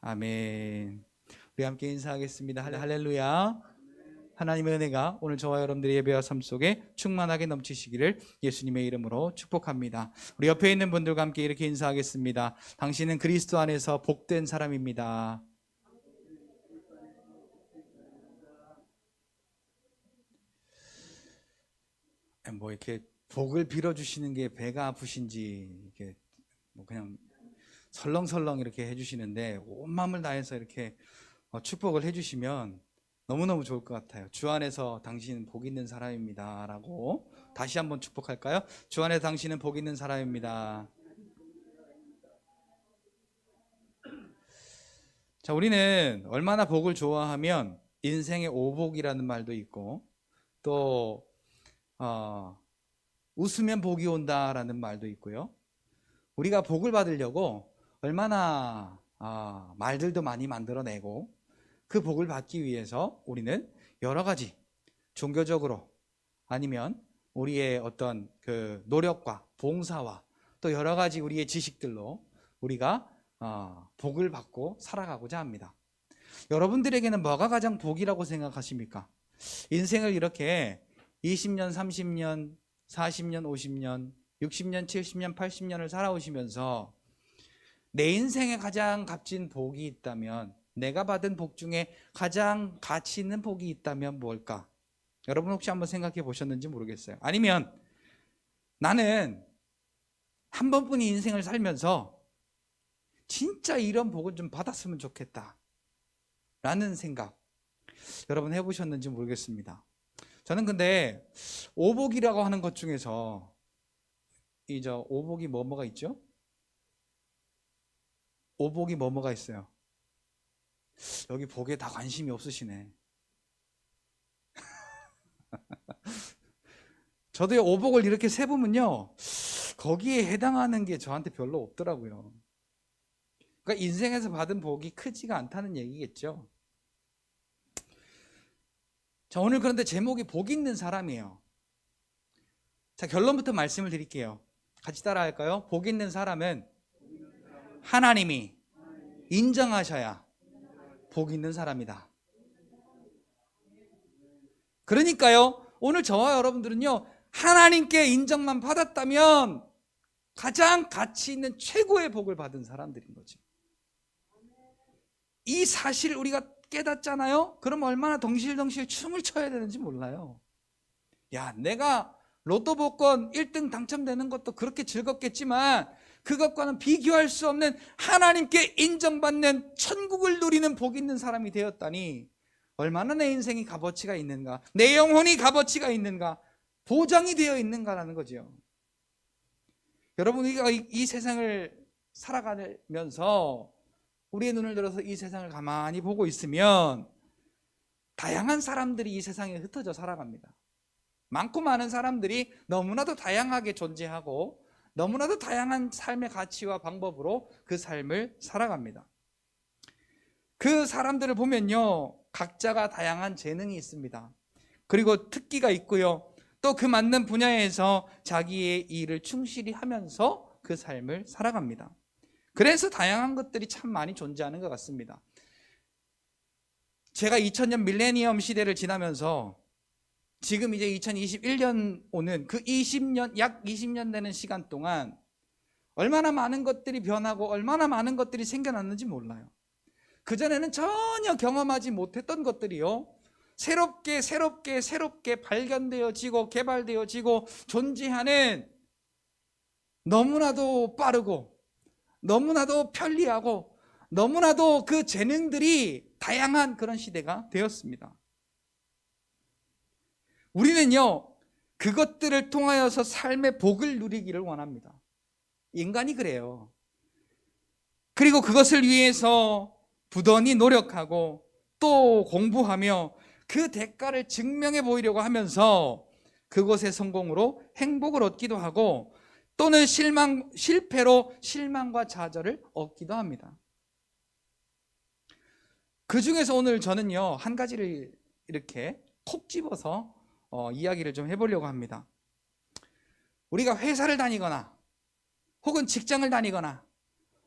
아멘. 우리 함께 인사하겠습니다. 할렐루야. 하나님의 은혜가 오늘 저와 여러분들의 예배와 삶 속에 충만하게 넘치시기를 예수님의 이름으로 축복합니다. 우리 옆에 있는 분들과 함께 이렇게 인사하겠습니다. 당신은 그리스도 안에서 복된 사람입니다. 뭐 이렇게 복을 빌어주시는 게 배가 아프신지 이렇게 뭐 그냥 설렁설렁 이렇게 해주시는데 온 마음을 다해서 이렇게 축복을 해주시면 너무너무 좋을 것 같아요. 주 안에서 당신은 복 있는 사람입니다 라고 다시 한번 축복할까요? 주 안에서 당신은 복 있는 사람입니다. 자, 우리는 얼마나 복을 좋아하면 인생의 오복이라는 말도 있고 또 웃으면 복이 온다라는 말도 있고요. 우리가 복을 받으려고 얼마나 말들도 많이 만들어내고 그 복을 받기 위해서 우리는 여러 가지 종교적으로 아니면 우리의 어떤 그 노력과 봉사와 또 여러 가지 우리의 지식들로 우리가 복을 받고 살아가고자 합니다. 여러분들에게는 뭐가 가장 복이라고 생각하십니까? 인생을 이렇게 20년, 30년, 40년, 50년, 60년, 70년, 80년을 살아오시면서 내 인생에 가장 값진 복이 있다면, 내가 받은 복 중에 가장 가치 있는 복이 있다면 뭘까? 여러분 혹시 한번 생각해 보셨는지 모르겠어요. 아니면 나는 한 번뿐인 인생을 살면서 진짜 이런 복을 좀 받았으면 좋겠다 라는 생각 여러분 해보셨는지 모르겠습니다. 저는 근데 오복이라고 하는 것 중에서 오복이 뭐가 있죠? 오복이 뭐가 있어요? 여기 복에 다 관심이 없으시네. 저도 오복을 이렇게 세보면요 거기에 해당하는 게 저한테 별로 없더라고요. 그러니까 인생에서 받은 복이 크지가 않다는 얘기겠죠. 자, 오늘 그런데 제목이 복 있는 사람이에요. 자, 결론부터 말씀을 드릴게요. 같이 따라할까요? 복 있는 사람은 하나님이 인정하셔야 복 있는 사람이다. 그러니까요, 오늘 저와 여러분들은요, 하나님께 인정만 받았다면 가장 가치 있는 최고의 복을 받은 사람들인 거죠. 이 사실을 우리가 깨닫잖아요? 그럼 얼마나 덩실덩실 춤을 춰야 되는지 몰라요. 야, 내가 로또 복권 1등 당첨되는 것도 그렇게 즐겁겠지만 그것과는 비교할 수 없는 하나님께 인정받는 천국을 누리는 복 있는 사람이 되었다니 얼마나 내 인생이 값어치가 있는가, 내 영혼이 값어치가 있는가, 보장이 되어 있는가라는 거죠. 여러분, 우리가 이 세상을 살아가면서 우리의 눈을 들어서 이 세상을 가만히 보고 있으면 다양한 사람들이 이 세상에 흩어져 살아갑니다. 많고 많은 사람들이 너무나도 다양하게 존재하고 너무나도 다양한 삶의 가치와 방법으로 그 삶을 살아갑니다. 그 사람들을 보면요, 각자가 다양한 재능이 있습니다. 그리고 특기가 있고요, 또 그 맞는 분야에서 자기의 일을 충실히 하면서 그 삶을 살아갑니다. 그래서 다양한 것들이 참 많이 존재하는 것 같습니다. 제가 2000년 밀레니엄 시대를 지나면서 지금 이제 2021년 오는 그 20년, 약 20년 되는 시간 동안 얼마나 많은 것들이 변하고 얼마나 많은 것들이 생겨났는지 몰라요. 그전에는 전혀 경험하지 못했던 것들이요, 새롭게 발견되어지고 개발되어지고 존재하는, 너무나도 빠르고 너무나도 편리하고 너무나도 그 재능들이 다양한 그런 시대가 되었습니다. 우리는요, 그것들을 통하여서 삶의 복을 누리기를 원합니다. 인간이 그래요. 그리고 그것을 위해서 부단히 노력하고 또 공부하며 그 대가를 증명해 보이려고 하면서 그것의 성공으로 행복을 얻기도 하고 또는 실패로 실망과 좌절을 얻기도 합니다. 그 중에서 오늘 저는요, 한 가지를 이렇게 콕 집어서 이야기를 좀 해보려고 합니다. 우리가 회사를 다니거나 혹은 직장을 다니거나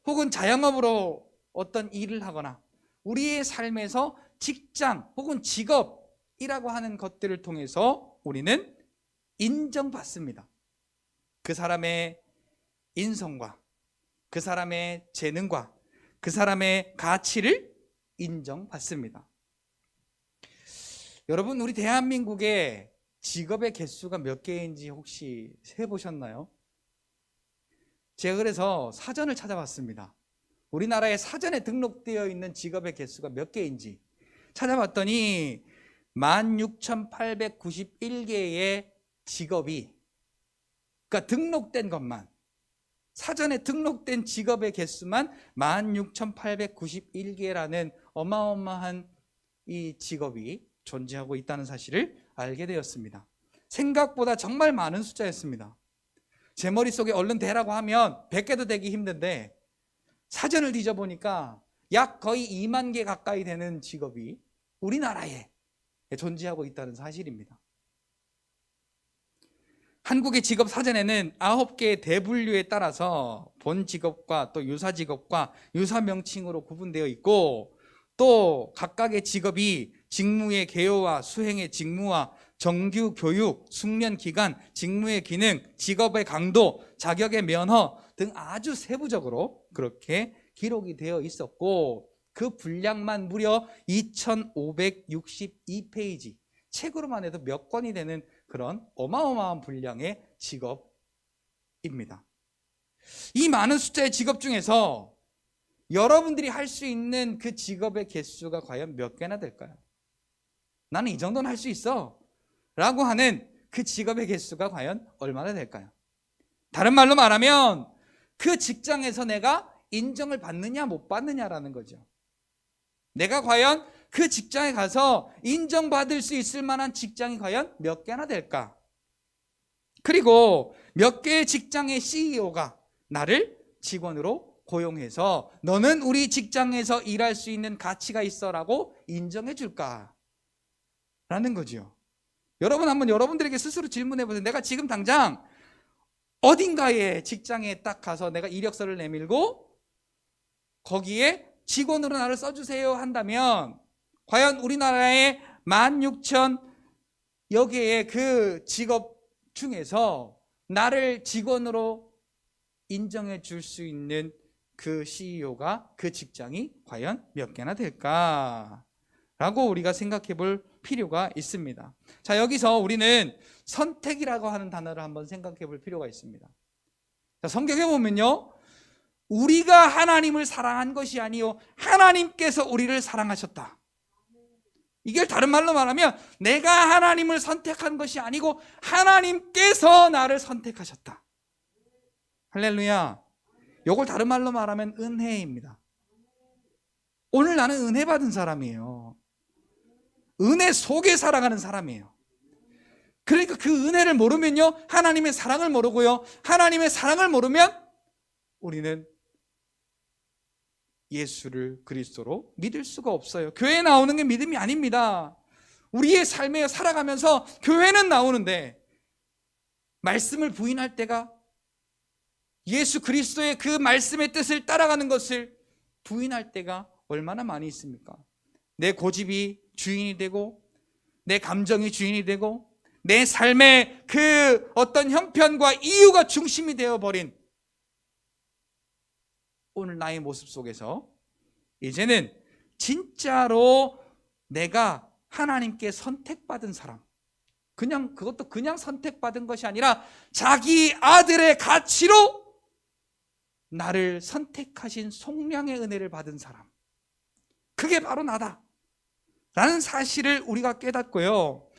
혹은 자영업으로 어떤 일을 하거나 우리의 삶에서 직장 혹은 직업이라고 하는 것들을 통해서 우리는 인정받습니다. 그 사람의 인성과 그 사람의 재능과 그 사람의 가치를 인정받습니다. 여러분, 우리 대한민국의 직업의 개수가 몇 개인지 혹시 세보셨나요? 제가 그래서 사전을 찾아봤습니다. 우리나라에 사전에 등록되어 있는 직업의 개수가 몇 개인지 찾아봤더니 16,891개의 직업이, 그러니까 등록된 것만, 사전에 등록된 직업의 개수만 16,891개라는 어마어마한 이 직업이 존재하고 있다는 사실을 알게 되었습니다. 생각보다 정말 많은 숫자였습니다. 제 머릿속에 얼른 대라고 하면 100개도 되기 힘든데 사전을 뒤져보니까 약 거의 2만 개 가까이 되는 직업이 우리나라에 존재하고 있다는 사실입니다. 한국의 직업 사전에는 9개의 대분류에 따라서 본 직업과 또 유사 직업과 유사 명칭으로 구분되어 있고, 또 각각의 직업이 직무의 개요와 수행의 직무와 정규 교육, 숙련 기간, 직무의 기능, 직업의 강도, 자격의 면허 등 아주 세부적으로 그렇게 기록이 되어 있었고, 그 분량만 무려 2,562페이지, 책으로만 해도 몇 권이 되는 그런 어마어마한 분량의 직업입니다. 이 많은 숫자의 직업 중에서 여러분들이 할 수 있는 그 직업의 개수가 과연 몇 개나 될까요? 나는 이 정도는 할 수 있어 라고 하는 그 직업의 개수가 과연 얼마나 될까요? 다른 말로 말하면 그 직장에서 내가 인정을 받느냐 못 받느냐라는 거죠. 내가 과연 그 직장에 가서 인정받을 수 있을 만한 직장이 과연 몇 개나 될까? 그리고 몇 개의 직장의 CEO가 나를 직원으로 고용해서 너는 우리 직장에서 일할 수 있는 가치가 있어라고 인정해 줄까? 라는 거죠. 여러분, 한번 여러분들에게 스스로 질문해 보세요. 내가 지금 당장 어딘가에 직장에 딱 가서 내가 이력서를 내밀고 거기에 직원으로 나를 써주세요 한다면 과연 우리나라의 16,000여 개의 그 직업 중에서 나를 직원으로 인정해 줄 수 있는 그 CEO가, 그 직장이 과연 몇 개나 될까? 라고 우리가 생각해 볼 필요가 있습니다. 자, 여기서 우리는 선택이라고 하는 단어를 한번 생각해 볼 필요가 있습니다. 자, 성경에 보면요, 우리가 하나님을 사랑한 것이 아니요 하나님께서 우리를 사랑하셨다. 이걸 다른 말로 말하면 내가 하나님을 선택한 것이 아니고 하나님께서 나를 선택하셨다. 할렐루야. 이걸 다른 말로 말하면 은혜입니다. 오늘 나는 은혜 받은 사람이에요. 은혜 속에 살아가는 사람이에요. 그러니까 그 은혜를 모르면요 하나님의 사랑을 모르고요, 하나님의 사랑을 모르면 우리는 예수를 그리스도로 믿을 수가 없어요. 교회에 나오는 게 믿음이 아닙니다. 우리의 삶에 살아가면서 교회는 나오는데 말씀을 부인할 때가, 예수 그리스도의 그 말씀의 뜻을 따라가는 것을 부인할 때가 얼마나 많이 있습니까? 내 고집이 주인이 되고 내 감정이 주인이 되고 내 삶의 그 어떤 형편과 이유가 중심이 되어버린 오늘 나의 모습 속에서 이제는 진짜로 내가 하나님께 선택받은 사람, 그것도 그냥 선택받은 것이 아니라 자기 아들의 가치로 나를 선택하신 속량의 은혜를 받은 사람, 그게 바로 나다 라는 사실을 우리가 깨닫고요,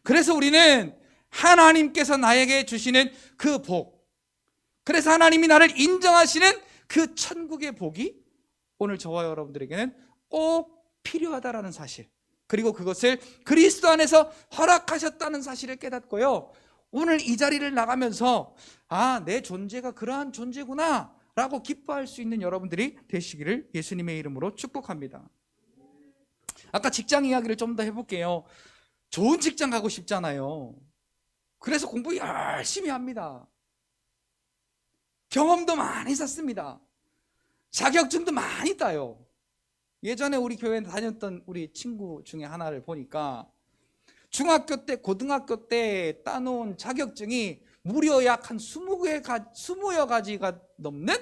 그래서 우리는 하나님께서 나에게 주시는 그 복, 그래서 하나님이 나를 인정하시는 그 천국의 복이 오늘 저와 여러분들에게는 꼭 필요하다라는 사실, 그리고 그것을 그리스도 안에서 허락하셨다는 사실을 깨닫고요, 오늘 이 자리를 나가면서 내 존재가 그러한 존재구나 라고 기뻐할 수 있는 여러분들이 되시기를 예수님의 이름으로 축복합니다. 아까 직장 이야기를 좀 더 해볼게요. 좋은 직장 가고 싶잖아요. 그래서 공부 열심히 합니다. 경험도 많이 쌓습니다. 자격증도 많이 따요. 예전에 우리 교회에 다녔던 우리 친구 중에 하나를 보니까 중학교 때, 고등학교 때 따놓은 자격증이 무려 약 한 20여 가지가 넘는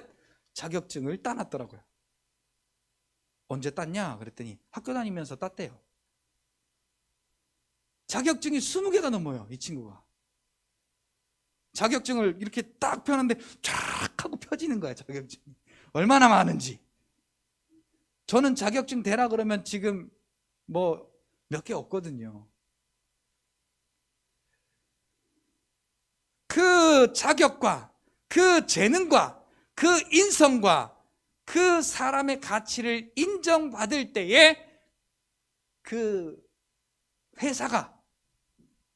자격증을 따놨더라고요. 언제 땄냐? 그랬더니 학교 다니면서 땄대요. 자격증이 20개가 넘어요, 이 친구가. 자격증을 이렇게 딱 펴는데 쫙 하고 펴지는 거야, 자격증이. 얼마나 많은지. 저는 자격증 대라 그러면 지금 뭐 몇 개 없거든요. 그 자격과 그 재능과 그 인성과 그 사람의 가치를 인정받을 때에 그 회사가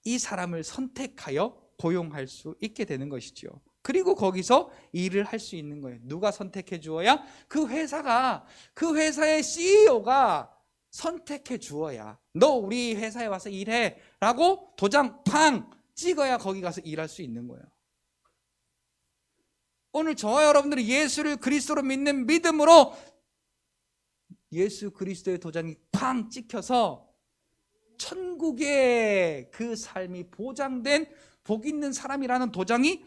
이 사람을 선택하여 고용할 수 있게 되는 것이죠. 그리고 거기서 일을 할 수 있는 거예요. 누가 선택해 주어야? 그 회사가, 그 회사의 CEO가 선택해 주어야 너 우리 회사에 와서 일해 라고 도장 팡 찍어야 거기 가서 일할 수 있는 거예요. 오늘 저와 여러분들이 예수를 그리스도로 믿는 믿음으로 예수 그리스도의 도장이 팡 찍혀서 천국의 그 삶이 보장된 복 있는 사람이라는 도장이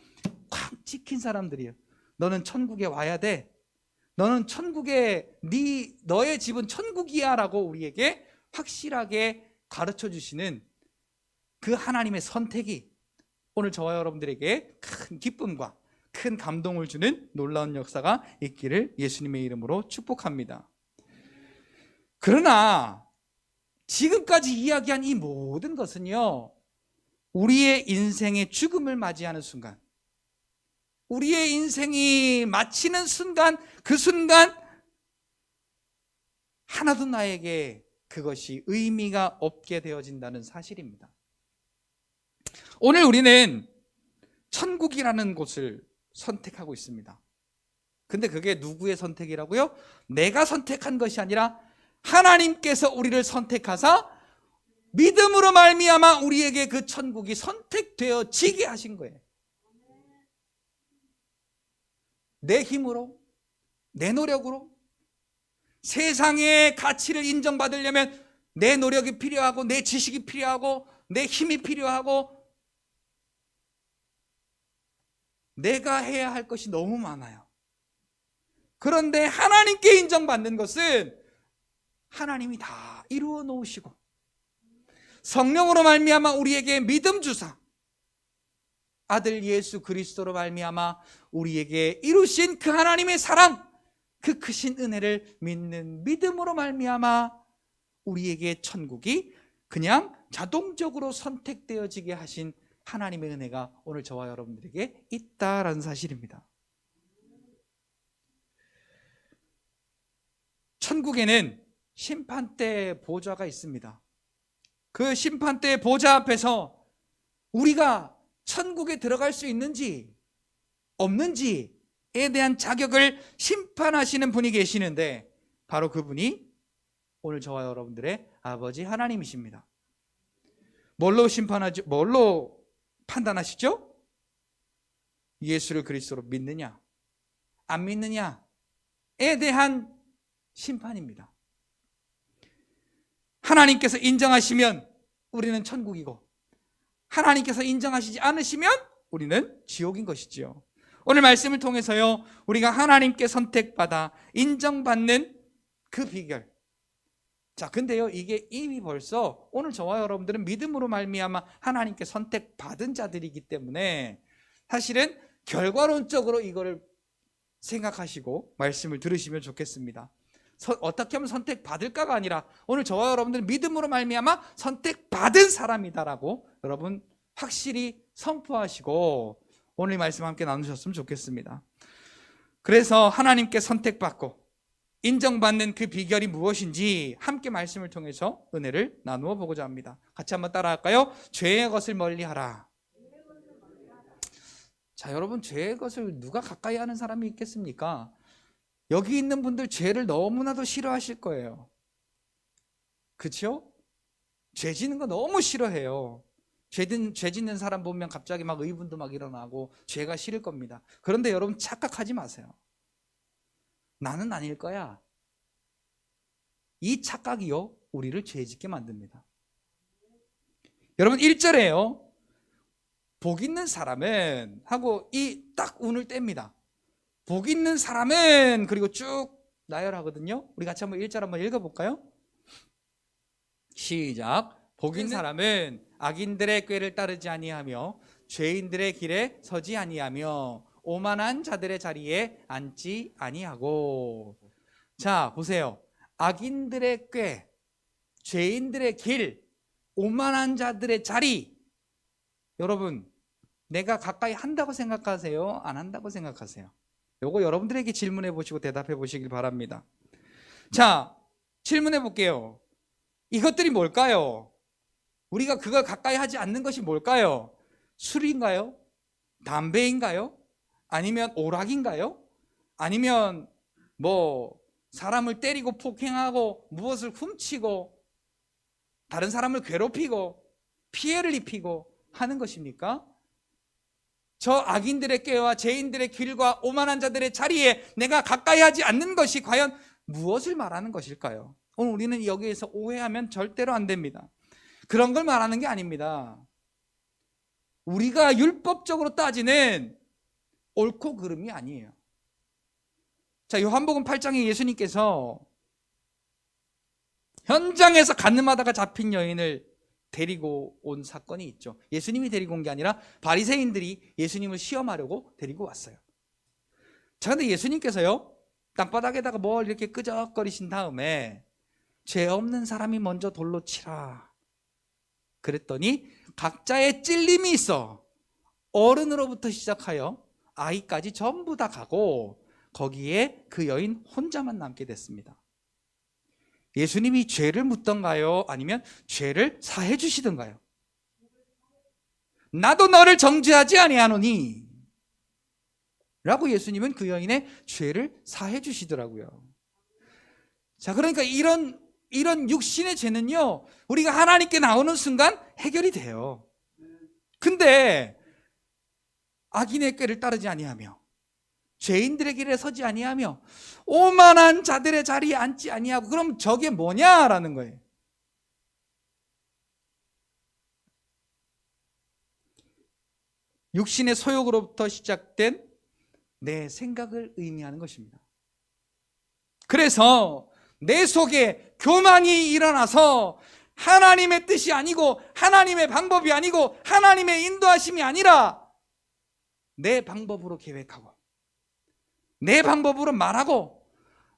꽉 찍힌 사람들이에요. 너는 천국에 와야 돼. 너는 천국에 너의 집은 천국이야 라고 우리에게 확실하게 가르쳐 주시는 그 하나님의 선택이 오늘 저와 여러분들에게 큰 기쁨과 큰 감동을 주는 놀라운 역사가 있기를 예수님의 이름으로 축복합니다. 그러나 지금까지 이야기한 이 모든 것은요, 우리의 인생의 죽음을 맞이하는 순간, 우리의 인생이 마치는 순간, 그 순간 하나도 나에게 그것이 의미가 없게 되어진다는 사실입니다. 오늘 우리는 천국이라는 곳을 선택하고 있습니다. 근데 그게 누구의 선택이라고요? 내가 선택한 것이 아니라 하나님께서 우리를 선택하사 믿음으로 말미암아 우리에게 그 천국이 선택되어지게 하신 거예요. 내 힘으로, 내 노력으로 세상의 가치를 인정받으려면 내 노력이 필요하고 내 지식이 필요하고 내 힘이 필요하고 내가 해야 할 것이 너무 많아요. 그런데 하나님께 인정받는 것은 하나님이 다 이루어 놓으시고 성령으로 말미암아 우리에게 믿음 주사 아들 예수 그리스도로 말미암아 우리에게 이루신 그 하나님의 사랑, 그 크신 은혜를 믿는 믿음으로 말미암아 우리에게 천국이 그냥 자동적으로 선택되어지게 하신 하나님의 은혜가 오늘 저와 여러분들에게 있다라는 사실입니다. 천국에는 심판대 보좌가 있습니다. 그 심판대 보좌 앞에서 우리가 천국에 들어갈 수 있는지 없는지에 대한 자격을 심판하시는 분이 계시는데 바로 그분이 오늘 저와 여러분들의 아버지 하나님이십니다. 뭘로 심판하죠? 뭘로 판단하시죠? 예수를 그리스도로 믿느냐 안 믿느냐에 대한 심판입니다. 하나님께서 인정하시면 우리는 천국이고 하나님께서 인정하시지 않으시면 우리는 지옥인 것이지요. 오늘 말씀을 통해서요, 우리가 하나님께 선택받아 인정받는 그 비결. 자, 근데요, 이게 이미 벌써 오늘 저와 여러분들은 믿음으로 말미암아 하나님께 선택받은 자들이기 때문에 사실은 결과론적으로 이거를 생각하시고 말씀을 들으시면 좋겠습니다. 어떻게 하면 선택받을까가 아니라 오늘 저와 여러분들은 믿음으로 말미암아 선택받은 사람이다라고 여러분 확실히 선포하시고 오늘 이 말씀 함께 나누셨으면 좋겠습니다. 그래서 하나님께 선택받고 인정받는 그 비결이 무엇인지 함께 말씀을 통해서 은혜를 나누어 보고자 합니다. 같이 한번 따라할까요? 죄의 것을 멀리하라. 자, 여러분, 죄의 것을 누가 가까이 하는 사람이 있겠습니까? 여기 있는 분들 죄를 너무나도 싫어하실 거예요. 그렇죠? 죄 짓는 거 너무 싫어해요. 죄 짓는 사람 보면 갑자기 막 의분도 막 일어나고 죄가 싫을 겁니다. 그런데 여러분 착각하지 마세요. 나는 아닐 거야. 이 착각이요, 우리를 죄짓게 만듭니다. 여러분 1절에요. 복 있는 사람은 하고 이 딱 운을 뗍니다. 복 있는 사람은 그리고 쭉 나열하거든요. 우리 같이 한번 1절 한번 읽어볼까요? 시작. 복 있는 사람은 악인들의 꾀를 따르지 아니하며 죄인들의 길에 서지 아니하며 오만한 자들의 자리에 앉지 아니하고. 자, 보세요. 악인들의 꾀, 죄인들의 길, 오만한 자들의 자리. 여러분, 내가 가까이 한다고 생각하세요? 안 한다고 생각하세요? 요거 여러분들에게 질문해 보시고 대답해 보시길 바랍니다. 자, 질문해 볼게요. 이것들이 뭘까요? 우리가 그걸 가까이 하지 않는 것이 뭘까요? 술인가요? 담배인가요? 아니면 오락인가요? 아니면 뭐 사람을 때리고 폭행하고 무엇을 훔치고 다른 사람을 괴롭히고 피해를 입히고 하는 것입니까? 저 악인들의 꾀와 죄인들의 길과 오만한 자들의 자리에 내가 가까이 하지 않는 것이 과연 무엇을 말하는 것일까요? 오늘 우리는 여기에서 오해하면 절대로 안 됩니다. 그런 걸 말하는 게 아닙니다. 우리가 율법적으로 따지는 옳고 그름이 아니에요. 자, 요한복음 8장에 예수님께서 현장에서 간음하다가 잡힌 여인을 데리고 온 사건이 있죠. 예수님이 데리고 온 게 아니라 바리새인들이 예수님을 시험하려고 데리고 왔어요. 자, 근데 예수님께서요, 땅바닥에다가 뭘 이렇게 끄적거리신 다음에 죄 없는 사람이 먼저 돌로 치라 그랬더니 각자의 찔림이 있어 어른으로부터 시작하여 아이까지 전부 다 가고 거기에 그 여인 혼자만 남게 됐습니다. 예수님이 죄를 묻던가요? 아니면 죄를 사해 주시던가요? 나도 너를 정죄하지 아니하노니 라고 예수님은 그 여인의 죄를 사해 주시더라고요. 자, 그러니까 이런 육신의 죄는요, 우리가 하나님께 나오는 순간 해결이 돼요. 근데 악인의 꾀를 따르지 아니하며 죄인들의 길에 서지 아니하며 오만한 자들의 자리에 앉지 아니하고, 그럼 저게 뭐냐라는 거예요. 육신의 소욕으로부터 시작된 내 생각을 의미하는 것입니다. 그래서 내 속에 교만이 일어나서 하나님의 뜻이 아니고 하나님의 방법이 아니고 하나님의 인도하심이 아니라 내 방법으로 계획하고 내 방법으로 말하고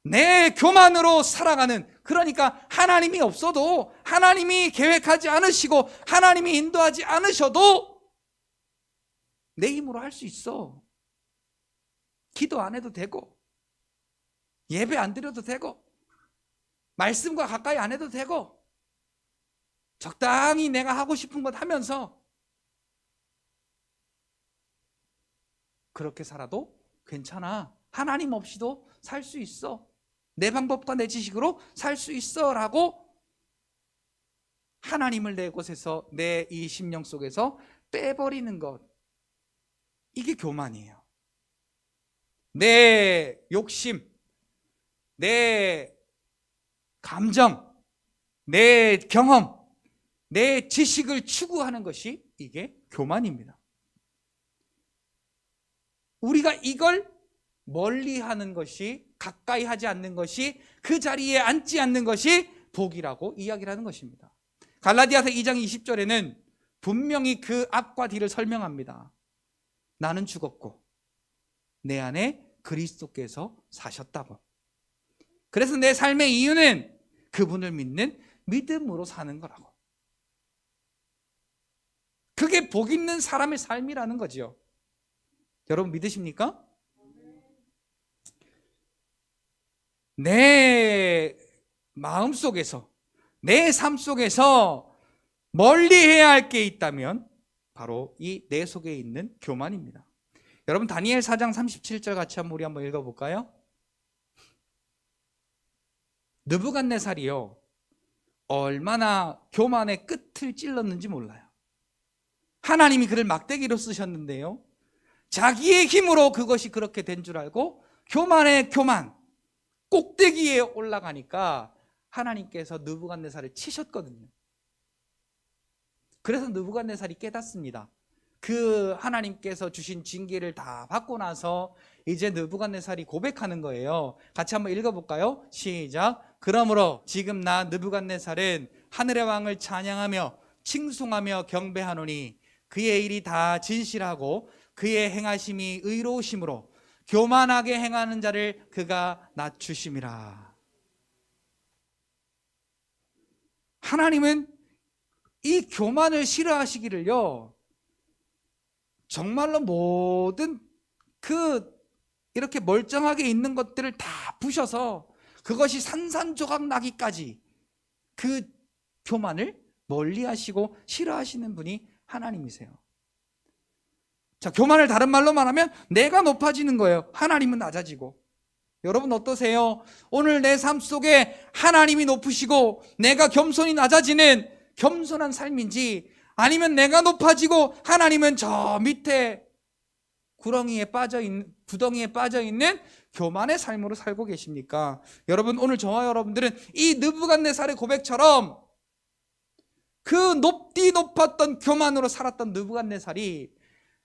내 교만으로 살아가는, 그러니까 하나님이 없어도 하나님이 계획하지 않으시고 하나님이 인도하지 않으셔도 내 힘으로 할 수 있어. 기도 안 해도 되고 예배 안 드려도 되고 말씀과 가까이 안 해도 되고 적당히 내가 하고 싶은 것 하면서 그렇게 살아도 괜찮아. 하나님 없이도 살 수 있어. 내 방법과 내 지식으로 살 수 있어 라고 하나님을 내 곳에서, 내 이 심령 속에서 빼버리는 것, 이게 교만이에요. 내 욕심, 내 감정, 내 경험, 내 지식을 추구하는 것이 이게 교만입니다. 우리가 이걸 멀리하는 것이, 가까이 하지 않는 것이, 그 자리에 앉지 않는 것이 복이라고 이야기를 하는 것입니다. 갈라디아서 2장 20절에는 분명히 그 앞과 뒤를 설명합니다. 나는 죽었고 내 안에 그리스도께서 사셨다고. 그래서 내 삶의 이유는 그분을 믿는 믿음으로 사는 거라고. 그게 복 있는 사람의 삶이라는 거죠. 여러분 믿으십니까? 내 마음 속에서, 내 삶 속에서 멀리 해야 할 게 있다면 바로 이 내 속에 있는 교만입니다. 여러분 다니엘 4장 37절 같이 우리 한번 읽어볼까요? 느부갓네살이요, 얼마나 교만의 끝을 찔렀는지 몰라요. 하나님이 그를 막대기로 쓰셨는데요, 자기의 힘으로 그것이 그렇게 된 줄 알고 교만의 교만, 꼭대기에 올라가니까 하나님께서 느부갓네살을 치셨거든요. 그래서 느부갓네살이 깨닫습니다. 그 하나님께서 주신 징계를 다 받고 나서 이제 느부갓네살이 고백하는 거예요. 같이 한번 읽어볼까요? 시작. 그러므로 지금 나 느부갓네살은 하늘의 왕을 찬양하며 칭송하며 경배하노니 그의 일이 다 진실하고 그의 행하심이 의로우심으로 교만하게 행하는 자를 그가 낮추심이라. 하나님은 이 교만을 싫어하시기를요, 정말로 모든 이렇게 멀쩡하게 있는 것들을 다 부셔서 그것이 산산조각 나기까지 그 교만을 멀리 하시고 싫어하시는 분이 하나님이세요. 자, 교만을 다른 말로 말하면 내가 높아지는 거예요. 하나님은 낮아지고. 여러분 어떠세요? 오늘 내 삶 속에 하나님이 높으시고 내가 겸손히 낮아지는 겸손한 삶인지, 아니면 내가 높아지고 하나님은 저 밑에 구덩이에 빠져 있는 교만의 삶으로 살고 계십니까? 여러분, 오늘 저와 여러분들은 이 느부갓네살의 고백처럼 그 높디 높았던 교만으로 살았던 느부갓네살이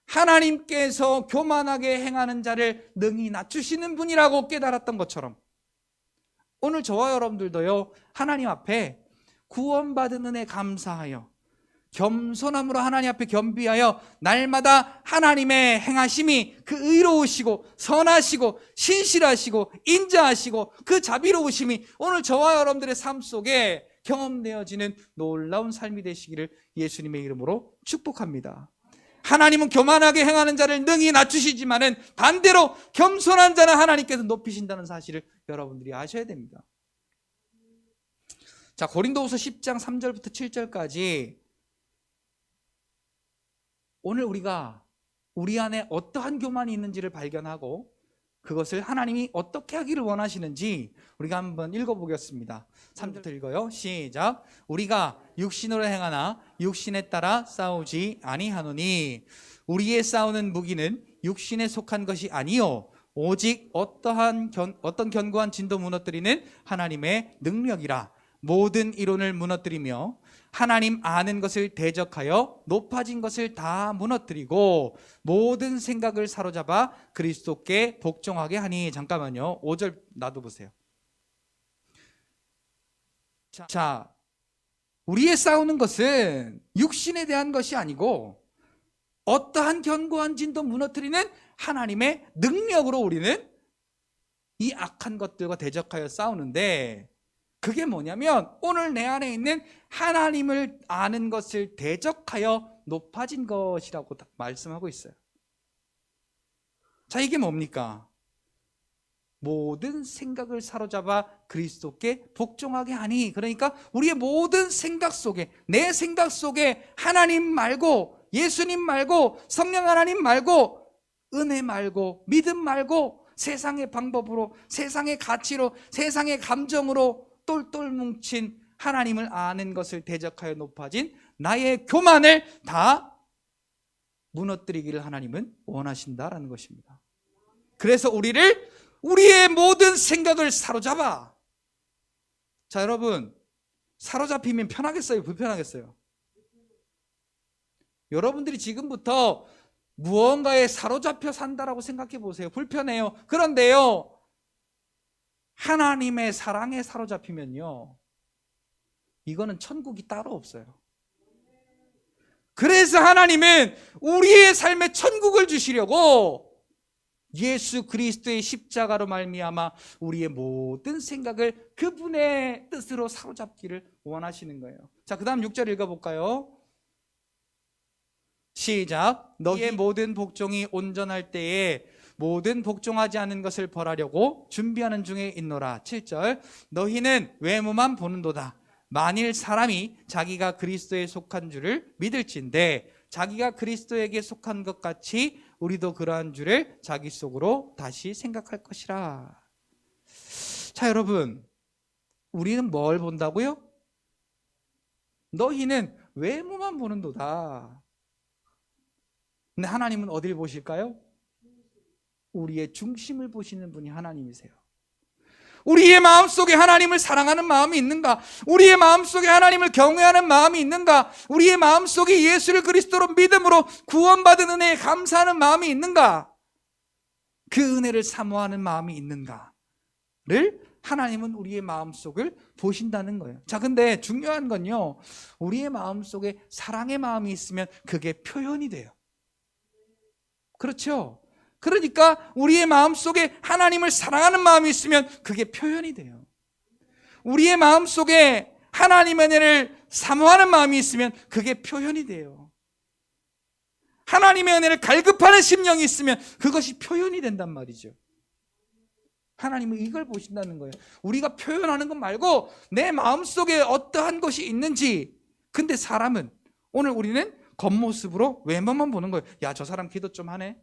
하나님께서 교만하게 행하는 자를 능히 낮추시는 분이라고 깨달았던 것처럼, 오늘 저와 여러분들도요, 하나님 앞에 구원받은 은혜 감사하여 겸손함으로 하나님 앞에 겸비하여 날마다 하나님의 행하심이 그 의로우시고 선하시고 신실하시고 인자하시고 그 자비로우심이 오늘 저와 여러분들의 삶 속에 경험되어지는 놀라운 삶이 되시기를 예수님의 이름으로 축복합니다. 하나님은 교만하게 행하는 자를 능히 낮추시지만은 반대로 겸손한 자는 하나님께서 높이신다는 사실을 여러분들이 아셔야 됩니다. 자, 고린도후서 10장 3절부터 7절까지 오늘 우리가 우리 안에 어떠한 교만이 있는지를 발견하고 그것을 하나님이 어떻게 하기를 원하시는지 우리가 한번 읽어보겠습니다. 3절부터 읽어요. 시작. 우리가 육신으로 행하나 육신에 따라 싸우지 아니하노니 우리의 싸우는 무기는 육신에 속한 것이 아니요 오직 어떤 견고한 진도 무너뜨리는 하나님의 능력이라. 모든 이론을 무너뜨리며 하나님 아는 것을 대적하여 높아진 것을 다 무너뜨리고 모든 생각을 사로잡아 그리스도께 복종하게 하니. 잠깐만요. 5절 놔둬보세요. 자, 우리의 싸우는 것은 육신에 대한 것이 아니고 어떠한 견고한 진도 무너뜨리는 하나님의 능력으로 우리는 이 악한 것들과 대적하여 싸우는데, 그게 뭐냐면 오늘 내 안에 있는 하나님을 아는 것을 대적하여 높아진 것이라고 말씀하고 있어요. 자, 이게 뭡니까? 모든 생각을 사로잡아 그리스도께 복종하게 하니. 그러니까 우리의 모든 생각 속에, 내 생각 속에 하나님 말고, 예수님 말고, 성령 하나님 말고, 은혜 말고, 믿음 말고 세상의 방법으로, 세상의 가치로, 세상의 감정으로 똘똘 뭉친 하나님을 아는 것을 대적하여 높아진 나의 교만을 다 무너뜨리기를 하나님은 원하신다라는 것입니다. 그래서 우리의 모든 생각을 사로잡아. 자, 여러분, 사로잡히면 편하겠어요? 불편하겠어요? 여러분들이 지금부터 무언가에 사로잡혀 산다라고 생각해 보세요. 불편해요. 그런데요, 하나님의 사랑에 사로잡히면요, 이거는 천국이 따로 없어요. 그래서 하나님은 우리의 삶에 천국을 주시려고 예수 그리스도의 십자가로 말미암아 우리의 모든 생각을 그분의 뜻으로 사로잡기를 원하시는 거예요. 자, 그 다음 6절 읽어볼까요? 시작. 너희의 모든 복종이 온전할 때에 모든 복종하지 않은 것을 벌하려고 준비하는 중에 있노라. 7절. 너희는 외모만 보는도다. 만일 사람이 자기가 그리스도에 속한 줄을 믿을진대 자기가 그리스도에게 속한 것 같이 우리도 그러한 줄을 자기 속으로 다시 생각할 것이라. 자, 여러분, 우리는 뭘 본다고요? 너희는 외모만 보는도다. 근데 하나님은 어디를 보실까요? 우리의 중심을 보시는 분이 하나님이세요. 우리의 마음속에 하나님을 사랑하는 마음이 있는가? 우리의 마음속에 하나님을 경외하는 마음이 있는가? 우리의 마음속에 예수를 그리스도로 믿음으로 구원받은 은혜에 감사하는 마음이 있는가? 그 은혜를 사모하는 마음이 있는가를 하나님은 우리의 마음속을 보신다는 거예요. 자, 근데 중요한 건요, 우리의 마음속에 사랑의 마음이 있으면 그게 표현이 돼요. 그렇죠? 그러니까 우리의 마음속에 하나님을 사랑하는 마음이 있으면 그게 표현이 돼요. 우리의 마음속에 하나님의 은혜를 사모하는 마음이 있으면 그게 표현이 돼요. 하나님의 은혜를 갈급하는 심령이 있으면 그것이 표현이 된단 말이죠. 하나님은 이걸 보신다는 거예요. 우리가 표현하는 것 말고 내 마음속에 어떠한 것이 있는지. 근데 사람은, 오늘 우리는 겉모습으로 외모만 보는 거예요. 야, 저 사람 기도 좀 하네.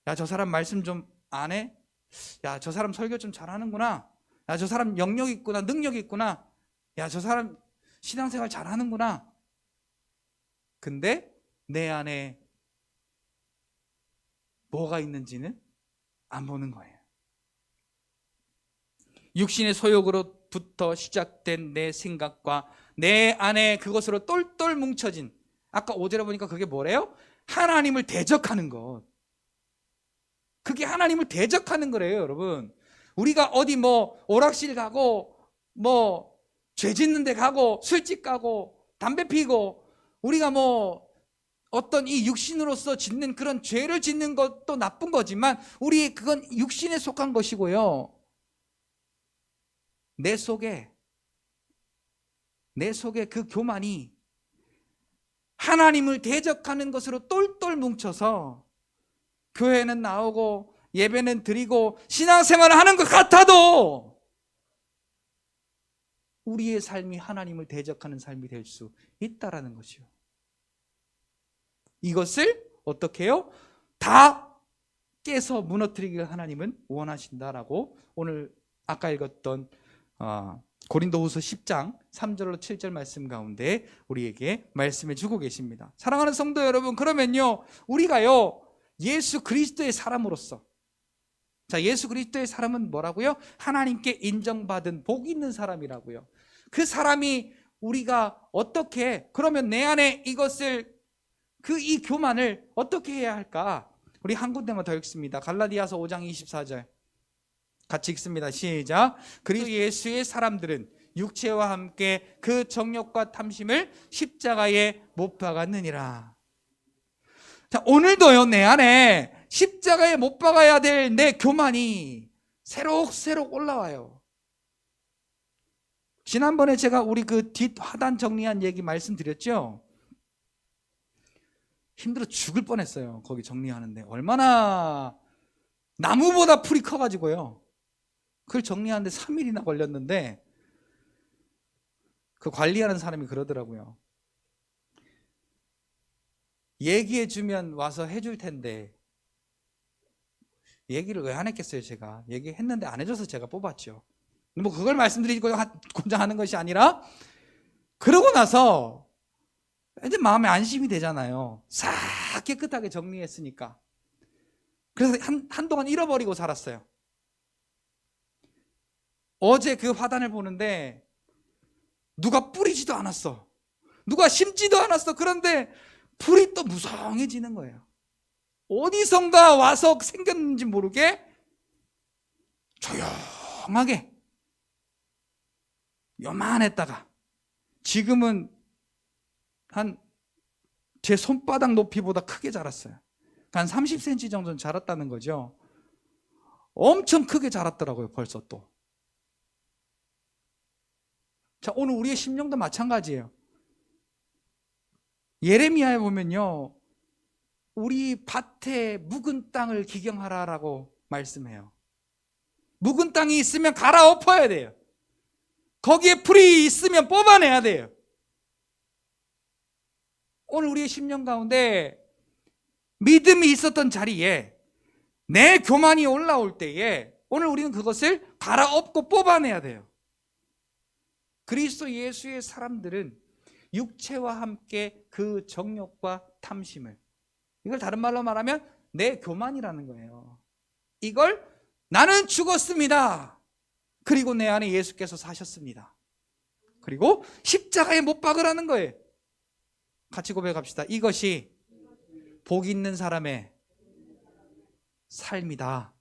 야, 저 사람 말씀 좀 안 해. 야, 저 사람 설교 좀 잘하는구나. 야, 저 사람 영역이 있구나, 능력이 있구나. 야, 저 사람 신앙생활 잘하는구나. 근데 내 안에 뭐가 있는지는 안 보는 거예요. 육신의 소욕으로부터 시작된 내 생각과 내 안에 그것으로 똘똘 뭉쳐진, 아까 5절에 보니까 그게 뭐래요? 하나님을 대적하는 것. 그게 하나님을 대적하는 거래요, 여러분. 우리가 어디 뭐 오락실 가고 뭐 죄 짓는 데 가고 술집 가고 담배 피고 우리가 뭐 어떤 이 육신으로서 짓는 그런 죄를 짓는 것도 나쁜 거지만 우리 그건 육신에 속한 것이고요. 내 속에 그 교만이 하나님을 대적하는 것으로 똘똘 뭉쳐서 교회는 나오고 예배는 드리고 신앙생활을 하는 것 같아도 우리의 삶이 하나님을 대적하는 삶이 될 수 있다라는 것이요. 이것을 어떻게 해요? 다 깨서 무너뜨리기를 하나님은 원하신다라고 오늘 아까 읽었던 고린도후서 10장 3절로 7절 말씀 가운데 우리에게 말씀해 주고 계십니다. 사랑하는 성도 여러분, 그러면요, 우리가요 예수 그리스도의 사람으로서, 자, 예수 그리스도의 사람은 뭐라고요? 하나님께 인정받은 복 있는 사람이라고요. 그 사람이 우리가 어떻게, 그러면 내 안에 이것을, 이 교만을 어떻게 해야 할까? 우리 한 군데만 더 읽습니다. 갈라디아서 5장 24절 같이 읽습니다. 시작. 그리고 예수의 사람들은 육체와 함께 그 정욕과 탐심을 십자가에 못 박았느니라. 자, 오늘도요 내 안에 십자가에 못 박아야 될 내 교만이 새록새록 올라와요. 지난번에 제가 우리 그 뒷 화단 정리한 얘기 말씀드렸죠. 힘들어 죽을 뻔했어요. 거기 정리하는데 얼마나 나무보다 풀이 커가지고요. 그걸 정리하는데 3일이나 걸렸는데 그 관리하는 사람이 그러더라고요. 얘기해주면 와서 해줄 텐데 얘기를 왜 안 했겠어요. 제가 얘기했는데 안 해줘서 제가 뽑았죠. 뭐 그걸 말씀드리고자 하는 것이 아니라, 그러고 나서 이제 마음에 안심이 되잖아요. 싹 깨끗하게 정리했으니까. 그래서 한동안 잃어버리고 살았어요. 어제 그 화단을 보는데 누가 뿌리지도 않았어. 누가 심지도 않았어. 그런데 불이 또 무성해지는 거예요. 어디선가 와서 생겼는지 모르게 조용하게 요만했다가 지금은 한 제 손바닥 높이보다 크게 자랐어요. 한 30cm 정도는 자랐다는 거죠. 엄청 크게 자랐더라고요. 벌써 또. 자, 오늘 우리의 심령도 마찬가지예요. 예레미야에 보면요, 우리 밭에 묵은 땅을 기경하라라고 말씀해요. 묵은 땅이 있으면 갈아엎어야 돼요. 거기에 풀이 있으면 뽑아내야 돼요. 오늘 우리의 심령 가운데 믿음이 있었던 자리에 내 교만이 올라올 때에 오늘 우리는 그것을 갈아엎고 뽑아내야 돼요. 그리스도 예수의 사람들은 육체와 함께 그 정욕과 탐심을, 이걸 다른 말로 말하면 내 교만이라는 거예요. 이걸 나는 죽었습니다. 그리고 내 안에 예수께서 사셨습니다. 그리고 십자가에 못 박으라는 거예요. 같이 고백합시다. 이것이 복 있는 사람의 삶이다.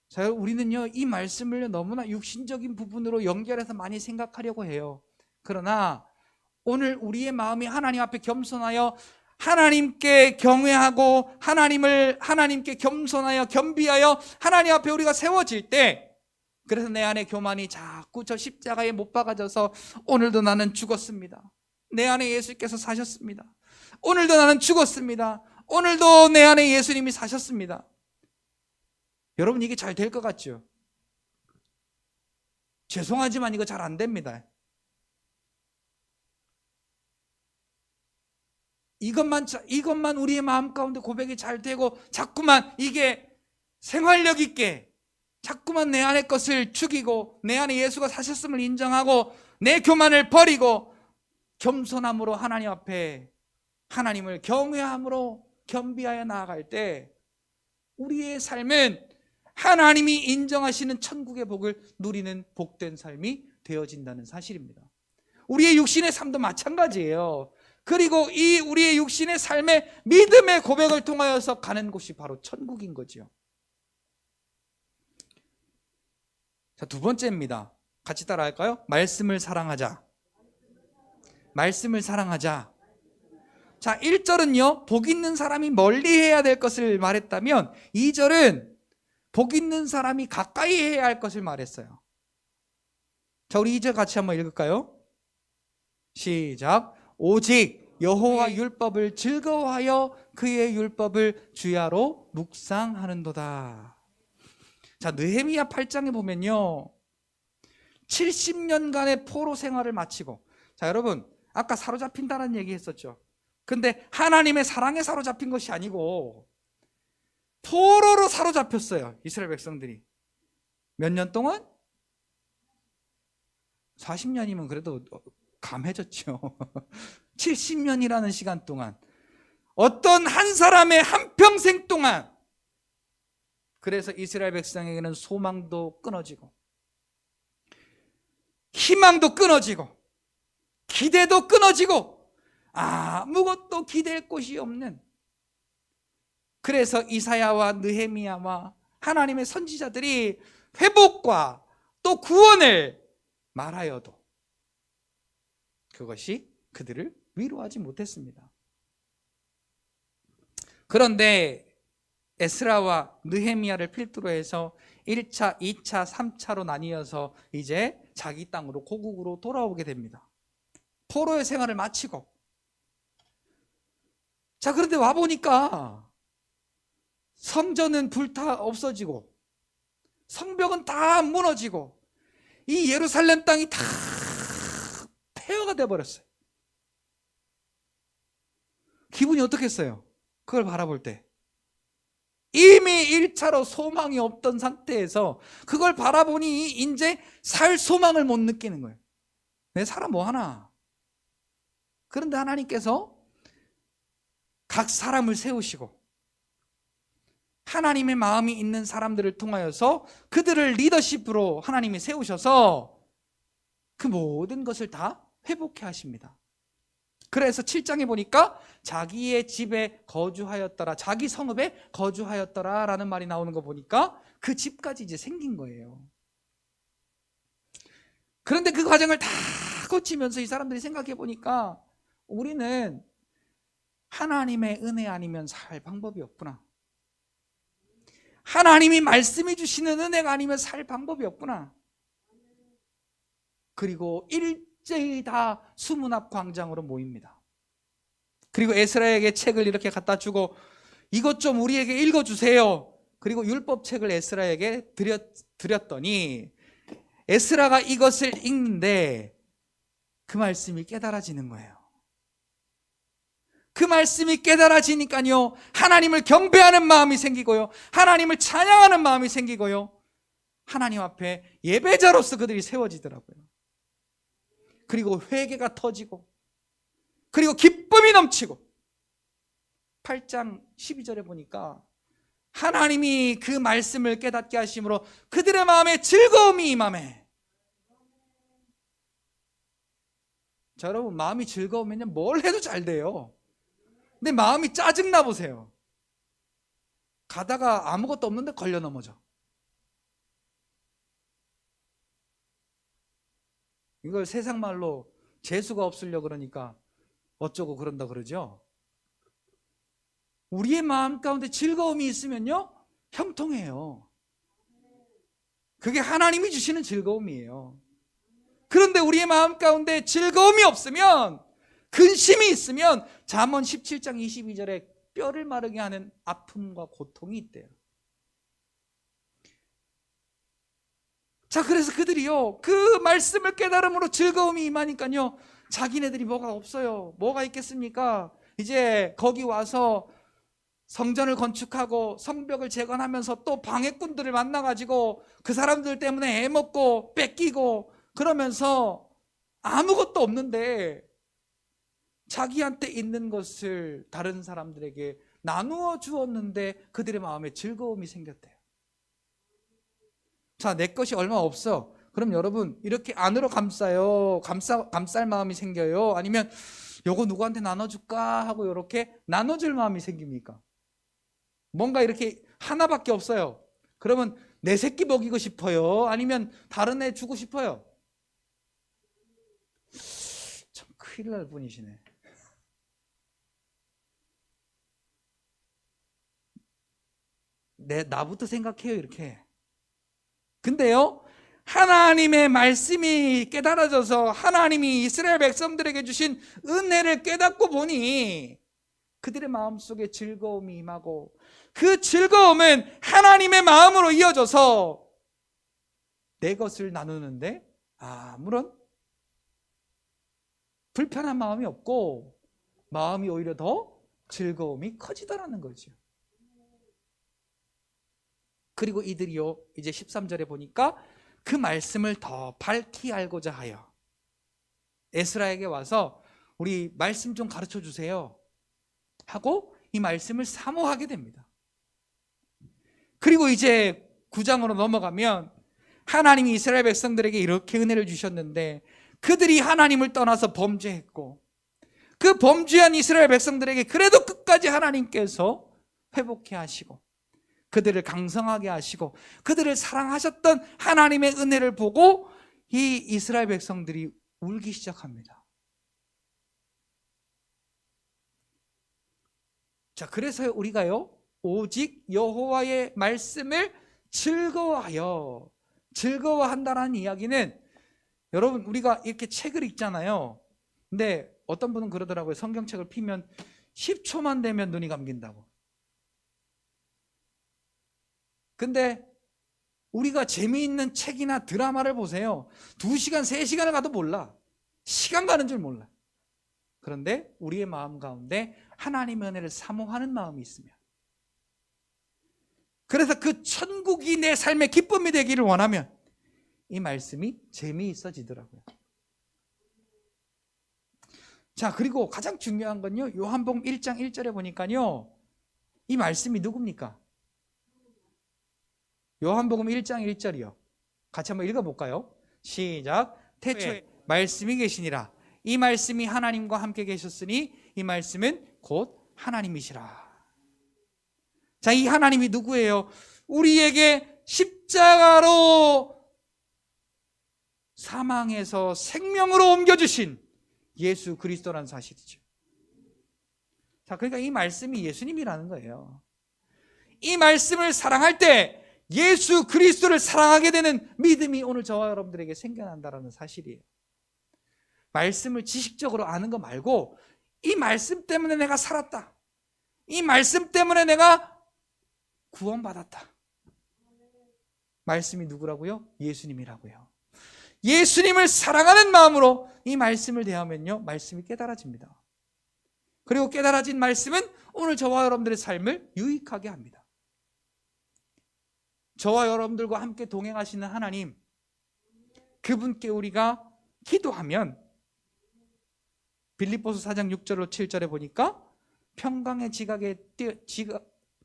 자, 우리는요, 이 말씀을 너무나 육신적인 부분으로 연결해서 많이 생각하려고 해요. 그러나 오늘 우리의 마음이 하나님 앞에 겸손하여 하나님께 경외하고 하나님께 겸손하여 겸비하여 하나님 앞에 우리가 세워질 때, 그래서 내 안에 교만이 자꾸 저 십자가에 못 박아져서 오늘도 나는 죽었습니다. 내 안에 예수께서 사셨습니다. 오늘도 나는 죽었습니다. 오늘도 내 안에 예수님이 사셨습니다. 여러분, 이게 잘 될 것 같죠? 죄송하지만 이거 잘 안 됩니다. 이것만 우리의 마음 가운데 고백이 잘 되고, 자꾸만 이게 생활력 있게 자꾸만 내 안의 것을 죽이고 내 안에 예수가 사셨음을 인정하고 내 교만을 버리고 겸손함으로 하나님 앞에 하나님을 경외함으로 겸비하여 나아갈 때, 우리의 삶은 하나님이 인정하시는 천국의 복을 누리는 복된 삶이 되어진다는 사실입니다. 우리의 육신의 삶도 마찬가지예요. 그리고 이 우리의 육신의 삶의 믿음의 고백을 통하여서 가는 곳이 바로 천국인 거죠. 자, 두 번째입니다. 같이 따라할까요? 말씀을 사랑하자. 말씀을 사랑하자. 자, 1절은요, 복 있는 사람이 멀리 해야 될 것을 말했다면 2절은 복 있는 사람이 가까이 해야 할 것을 말했어요. 자, 우리 2절 같이 한번 읽을까요? 시작. 오직 여호와 율법을 즐거워하여 그의 율법을 주야로 묵상하는도다. 자, 느헤미야 8장에 보면요, 70년간의 포로 생활을 마치고, 자, 여러분, 아까 사로잡힌다는 얘기 했었죠. 근데 하나님의 사랑에 사로잡힌 것이 아니고 포로로 사로잡혔어요. 이스라엘 백성들이. 몇 년 동안? 40년이면 그래도 감해졌죠. 70년이라는 시간 동안, 어떤 한 사람의 한평생 동안. 그래서 이스라엘 백성에게는 소망도 끊어지고 희망도 끊어지고 기대도 끊어지고 아무것도 기댈 곳이 없는, 그래서 이사야와 느헤미야와 하나님의 선지자들이 회복과 또 구원을 말하여도 그것이 그들을 위로하지 못했습니다. 그런데 에스라와 느헤미야를 필두로 해서 1차, 2차, 3차로 나뉘어서 이제 자기 땅으로, 고국으로 돌아오게 됩니다. 포로의 생활을 마치고. 자, 그런데 와보니까 성전은 없어지고 성벽은 다 무너지고 이 예루살렘 땅이 다 폐허가 돼버렸어요. 기분이 어떻겠어요? 그걸 바라볼 때. 이미 1차로 소망이 없던 상태에서 그걸 바라보니 이제 살 소망을 못 느끼는 거예요. 내 살아 뭐하나. 그런데 하나님께서 각 사람을 세우시고 하나님의 마음이 있는 사람들을 통하여서 그들을 리더십으로 하나님이 세우셔서 그 모든 것을 다 회복해 하십니다. 그래서 7장에 보니까 자기의 집에 거주하였더라, 자기 성읍에 거주하였더라 라는 말이 나오는 거 보니까 그 집까지 이제 생긴 거예요. 그런데 그 과정을 다 거치면서 이 사람들이 생각해 보니까 우리는 하나님의 은혜 아니면 살 방법이 없구나. 하나님이 말씀해 주시는 은혜가 아니면 살 방법이 없구나. 그리고 일제히 다 수문 앞 광장으로 모입니다. 그리고 에스라에게 책을 이렇게 갖다 주고 이것 좀 우리에게 읽어주세요. 그리고 율법책을 에스라에게 드렸더니 에스라가 이것을 읽는데 그 말씀이 깨달아지는 거예요. 그 말씀이 깨달아지니까요, 하나님을 경배하는 마음이 생기고요, 하나님을 찬양하는 마음이 생기고요, 하나님 앞에 예배자로서 그들이 세워지더라고요. 그리고 회개가 터지고, 그리고 기쁨이 넘치고, 8장 12절에 보니까 하나님이 그 말씀을 깨닫게 하심으로 그들의 마음에 즐거움이 임하매. 자, 여러분, 마음이 즐거우면요 뭘 해도 잘 돼요. 근데 마음이 짜증나 보세요. 가다가 아무것도 없는데 걸려 넘어져. 이걸 세상 말로 재수가 없으려 그러니까 어쩌고 그런다 그러죠. 우리의 마음 가운데 즐거움이 있으면요 형통해요. 그게 하나님이 주시는 즐거움이에요. 그런데 우리의 마음 가운데 즐거움이 없으면, 근심이 있으면 잠언 17장 22절에 뼈를 마르게 하는 아픔과 고통이 있대요. 자, 그래서 그들이요 그 말씀을 깨달음으로 즐거움이 임하니까요 자기네들이 뭐가 없어요. 뭐가 있겠습니까? 이제 거기 와서 성전을 건축하고 성벽을 재건하면서 또 방해꾼들을 만나가지고 그 사람들 때문에 애먹고 뺏기고 그러면서 아무것도 없는데 자기한테 있는 것을 다른 사람들에게 나누어 주었는데 그들의 마음에 즐거움이 생겼대요. 자, 내 것이 얼마 없어. 그럼 여러분 이렇게 안으로 감싸요. 감쌀 마음이 생겨요? 아니면 요거 누구한테 나눠줄까 하고 이렇게 나눠줄 마음이 생깁니까? 뭔가 이렇게 하나밖에 없어요. 그러면 내 새끼 먹이고 싶어요? 아니면 다른 애 주고 싶어요? 참 큰일 날 분이시네. 나부터 생각해요 이렇게. 근데요 하나님의 말씀이 깨달아져서 하나님이 이스라엘 백성들에게 주신 은혜를 깨닫고 보니 그들의 마음속에 즐거움이 임하고 그 즐거움은 하나님의 마음으로 이어져서 내 것을 나누는데 아무런 불편한 마음이 없고 마음이 오히려 더 즐거움이 커지더라는 거죠. 그리고 이들이요 이제 13절에 보니까 그 말씀을 더 밝히 알고자 하여 에스라에게 와서 우리 말씀 좀 가르쳐 주세요 하고 이 말씀을 사모하게 됩니다. 그리고 이제 9장으로 넘어가면 하나님이 이스라엘 백성들에게 이렇게 은혜를 주셨는데 그들이 하나님을 떠나서 범죄했고 그 범죄한 이스라엘 백성들에게 그래도 끝까지 하나님께서 회복해 하시고 그들을 강성하게 하시고 그들을 사랑하셨던 하나님의 은혜를 보고 이 이스라엘 백성들이 울기 시작합니다. 자, 그래서 우리가요 오직 여호와의 말씀을 즐거워한다라는 이야기는 여러분 우리가 이렇게 책을 읽잖아요. 근데 어떤 분은 그러더라고요. 성경책을 피면 10초만 되면 눈이 감긴다고. 근데 우리가 재미있는 책이나 드라마를 보세요. 2시간, 3시간을 가도 몰라. 시간 가는 줄 몰라. 그런데 우리의 마음 가운데 하나님의 은혜를 사모하는 마음이 있으면, 그래서 그 천국이 내 삶의 기쁨이 되기를 원하면 이 말씀이 재미있어지더라고요. 자, 그리고 가장 중요한 건요 요한복음 1장 1절에 보니까요 이 말씀이 누굽니까? 요한복음 1장 1절이요. 같이 한번 읽어볼까요? 시작. 태초에 말씀이 계시니라. 이 말씀이 하나님과 함께 계셨으니 이 말씀은 곧 하나님이시라. 자, 이 하나님이 누구예요? 우리에게 십자가로 사망에서 생명으로 옮겨주신 예수 그리스도라는 사실이죠. 자, 그러니까 이 말씀이 예수님이라는 거예요. 이 말씀을 사랑할 때 예수 그리스도를 사랑하게 되는 믿음이 오늘 저와 여러분들에게 생겨난다는 사실이에요. 말씀을 지식적으로 아는 거 말고 이 말씀 때문에 내가 살았다. 이 말씀 때문에 내가 구원받았다. 말씀이 누구라고요? 예수님이라고요. 예수님을 사랑하는 마음으로 이 말씀을 대하면요 말씀이 깨달아집니다. 그리고 깨달아진 말씀은 오늘 저와 여러분들의 삶을 유익하게 합니다. 저와 여러분들과 함께 동행하시는 하나님, 그분께 우리가 기도하면 빌립보서 4장 6절로 7절에 보니까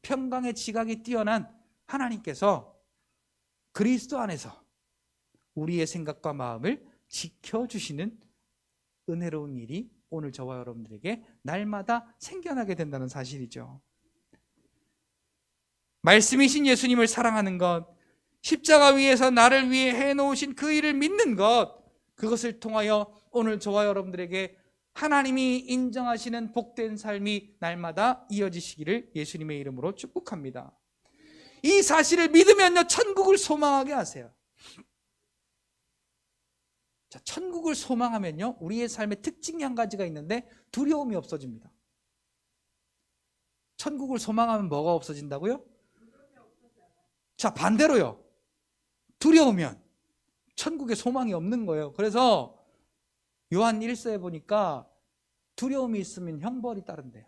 평강의 지각이 뛰어난 하나님께서 그리스도 안에서 우리의 생각과 마음을 지켜주시는 은혜로운 일이 오늘 저와 여러분들에게 날마다 생겨나게 된다는 사실이죠. 말씀이신 예수님을 사랑하는 것, 십자가 위에서 나를 위해 해놓으신 그 일을 믿는 것, 그것을 통하여 오늘 저와 여러분들에게 하나님이 인정하시는 복된 삶이 날마다 이어지시기를 예수님의 이름으로 축복합니다. 이 사실을 믿으면요, 천국을 소망하게 하세요. 자, 천국을 소망하면요, 우리의 삶의 특징이 한 가지가 있는데 두려움이 없어집니다. 천국을 소망하면 뭐가 없어진다고요? 자, 반대로요, 두려우면 천국에 소망이 없는 거예요. 그래서 요한 1서에 보니까 두려움이 있으면 형벌이 따른대요.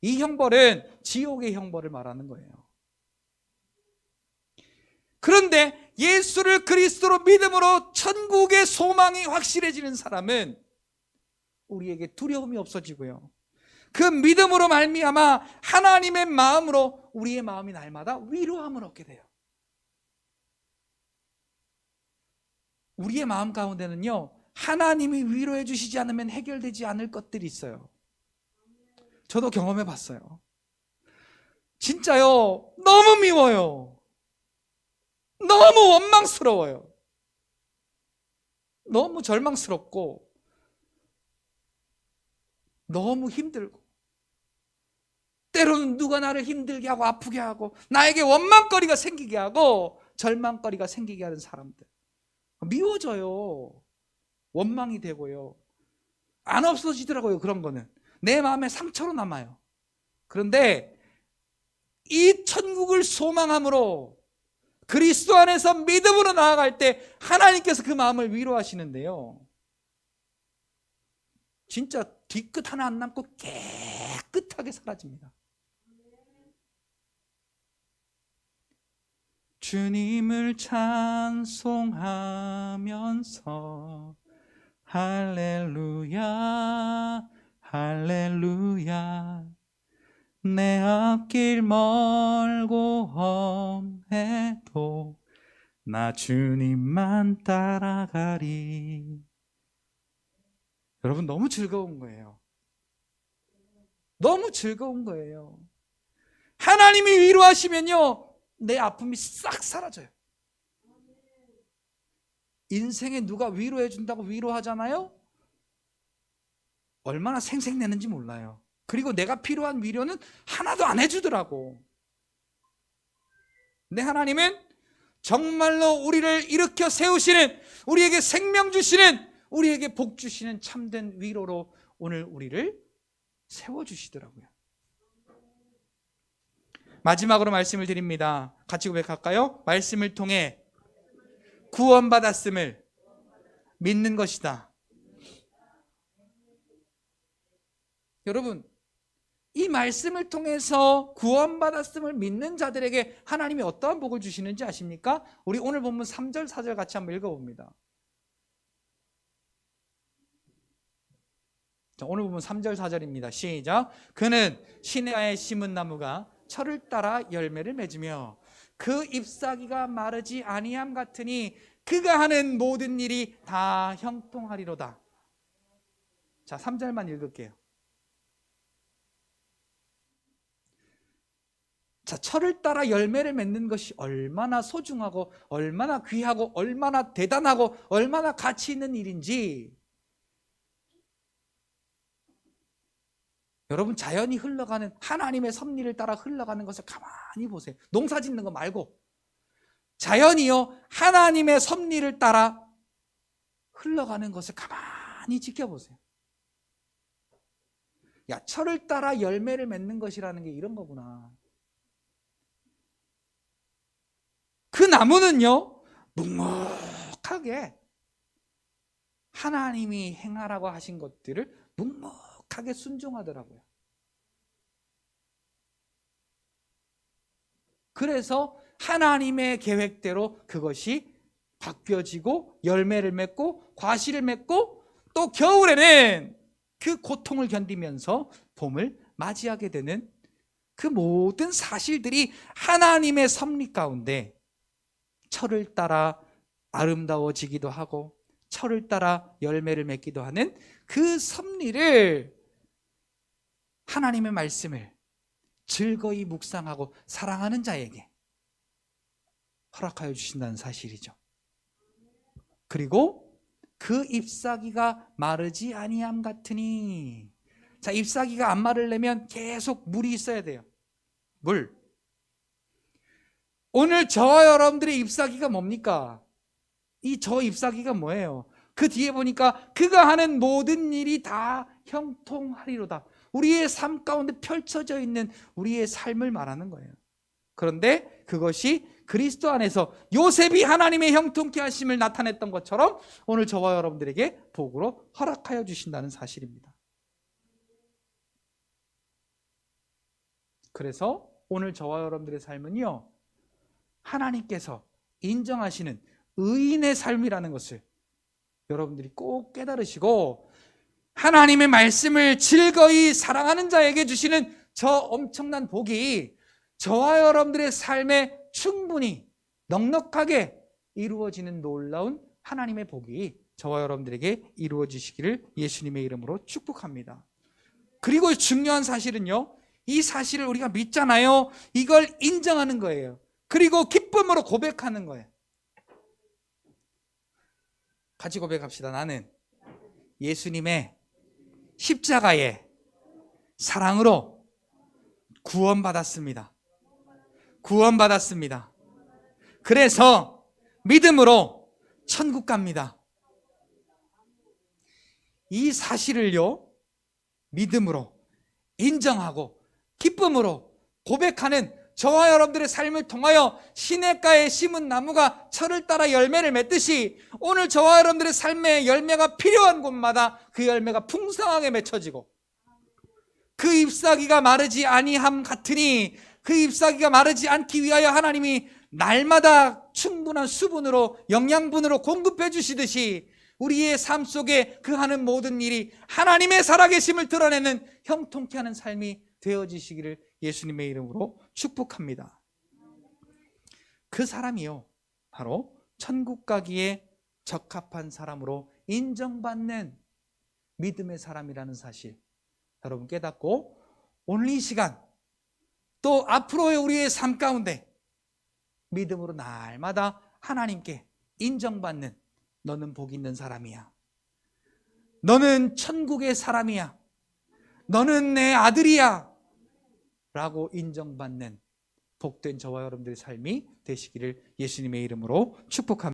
이 형벌은 지옥의 형벌을 말하는 거예요. 그런데 예수를 그리스도로 믿음으로 천국의 소망이 확실해지는 사람은 우리에게 두려움이 없어지고요, 그 믿음으로 말미암아 하나님의 마음으로 우리의 마음이 날마다 위로함을 얻게 돼요. 우리의 마음 가운데는요, 하나님이 위로해 주시지 않으면 해결되지 않을 것들이 있어요. 저도 경험해 봤어요. 진짜요, 너무 미워요. 너무 원망스러워요. 너무 절망스럽고 너무 힘들고, 때로는 누가 나를 힘들게 하고 아프게 하고 나에게 원망거리가 생기게 하고 절망거리가 생기게 하는 사람들, 미워져요. 원망이 되고요, 안 없어지더라고요. 그런 거는 내 마음에 상처로 남아요. 그런데 이 천국을 소망함으로 그리스도 안에서 믿음으로 나아갈 때 하나님께서 그 마음을 위로하시는데요, 진짜 뒤끝 하나 안 남고 깨끗하게 사라집니다. 주님을 찬송하면서 할렐루야 할렐루야, 내 앞길 멀고 험해도 나 주님만 따라가리. 여러분, 너무 즐거운 거예요. 너무 즐거운 거예요. 하나님이 위로하시면요, 내 아픔이 싹 사라져요. 인생에 누가 위로해 준다고 위로하잖아요, 얼마나 생색내는지 몰라요. 그리고 내가 필요한 위로는 하나도 안 해주더라고. 근데 하나님은 정말로 우리를 일으켜 세우시는, 우리에게 생명 주시는, 우리에게 복 주시는 참된 위로로 오늘 우리를 세워주시더라고요. 마지막으로 말씀을 드립니다. 같이 고백할까요? 말씀을 통해 구원받았음을 믿는 것이다. 여러분, 이 말씀을 통해서 구원받았음을 믿는 자들에게 하나님이 어떠한 복을 주시는지 아십니까? 우리 오늘 본문 3절 4절 같이 한번 읽어봅니다. 자, 오늘 본문 3절 4절입니다. 시작. 그는 시내가에 심은 나무가 철을 따라 열매를 맺으며 그 잎사귀가 마르지 아니함 같으니 그가 하는 모든 일이 다 형통하리로다. 자, 3절만 읽을게요. 자, 철을 따라 열매를 맺는 것이 얼마나 소중하고 얼마나 귀하고 얼마나 대단하고 얼마나 가치 있는 일인지, 여러분, 자연이 흘러가는 하나님의 섭리를 따라 흘러가는 것을 가만히 보세요. 농사 짓는 거 말고 자연이요, 하나님의 섭리를 따라 흘러가는 것을 가만히 지켜보세요. 야, 철을 따라 열매를 맺는 것이라는 게 이런 거구나. 그 나무는요, 묵묵하게 하나님이 행하라고 하신 것들을 묵묵하게 순종하더라고요. 그래서 하나님의 계획대로 그것이 바뀌어지고 열매를 맺고 과실을 맺고 또 겨울에는 그 고통을 견디면서 봄을 맞이하게 되는 그 모든 사실들이 하나님의 섭리 가운데 철을 따라 아름다워지기도 하고 철을 따라 열매를 맺기도 하는 그 섭리를, 하나님의 말씀을 즐거이 묵상하고 사랑하는 자에게 허락하여 주신다는 사실이죠. 그리고 그 잎사귀가 마르지 아니함 같으니, 자, 잎사귀가 안 마르려면 계속 물이 있어야 돼요. 물. 오늘 저와 여러분들의 잎사귀가 뭡니까? 저 잎사귀가 뭐예요? 그 뒤에 보니까 그가 하는 모든 일이 다 형통하리로다. 우리의 삶 가운데 펼쳐져 있는 우리의 삶을 말하는 거예요. 그런데 그것이 그리스도 안에서 요셉이 하나님의 형통케 하심을 나타냈던 것처럼 오늘 저와 여러분들에게 복으로 허락하여 주신다는 사실입니다. 그래서 오늘 저와 여러분들의 삶은요, 하나님께서 인정하시는 의인의 삶이라는 것을 여러분들이 꼭 깨달으시고, 하나님의 말씀을 즐거이 사랑하는 자에게 주시는 저 엄청난 복이 저와 여러분들의 삶에 충분히 넉넉하게 이루어지는 놀라운 하나님의 복이 저와 여러분들에게 이루어지시기를 예수님의 이름으로 축복합니다. 그리고 중요한 사실은요, 이 사실을 우리가 믿잖아요. 이걸 인정하는 거예요. 그리고 기쁨으로 고백하는 거예요. 같이 고백합시다. 나는 예수님의 십자가의 사랑으로 구원받았습니다. 구원받았습니다. 그래서 믿음으로 천국 갑니다. 이 사실을요, 믿음으로 인정하고 기쁨으로 고백하는 저와 여러분들의 삶을 통하여 시냇가에 심은 나무가 철을 따라 열매를 맺듯이 오늘 저와 여러분들의 삶에 열매가 필요한 곳마다 그 열매가 풍성하게 맺혀지고, 그 잎사귀가 마르지 아니함 같으니, 그 잎사귀가 마르지 않기 위하여 하나님이 날마다 충분한 수분으로, 영양분으로 공급해 주시듯이 우리의 삶 속에 그 하는 모든 일이 하나님의 살아계심을 드러내는 형통케 하는 삶이 되어지시기를 예수님의 이름으로 축복합니다. 그 사람이요, 바로 천국 가기에 적합한 사람으로 인정받는 믿음의 사람이라는 사실 여러분 깨닫고, 오늘 이 시간 또 앞으로의 우리의 삶 가운데 믿음으로 날마다 하나님께 인정받는, 너는 복 있는 사람이야, 너는 천국의 사람이야, 너는 내 아들이야 라고 인정받는 복된 저와 여러분들의 삶이 되시기를 예수님의 이름으로 축복합니다.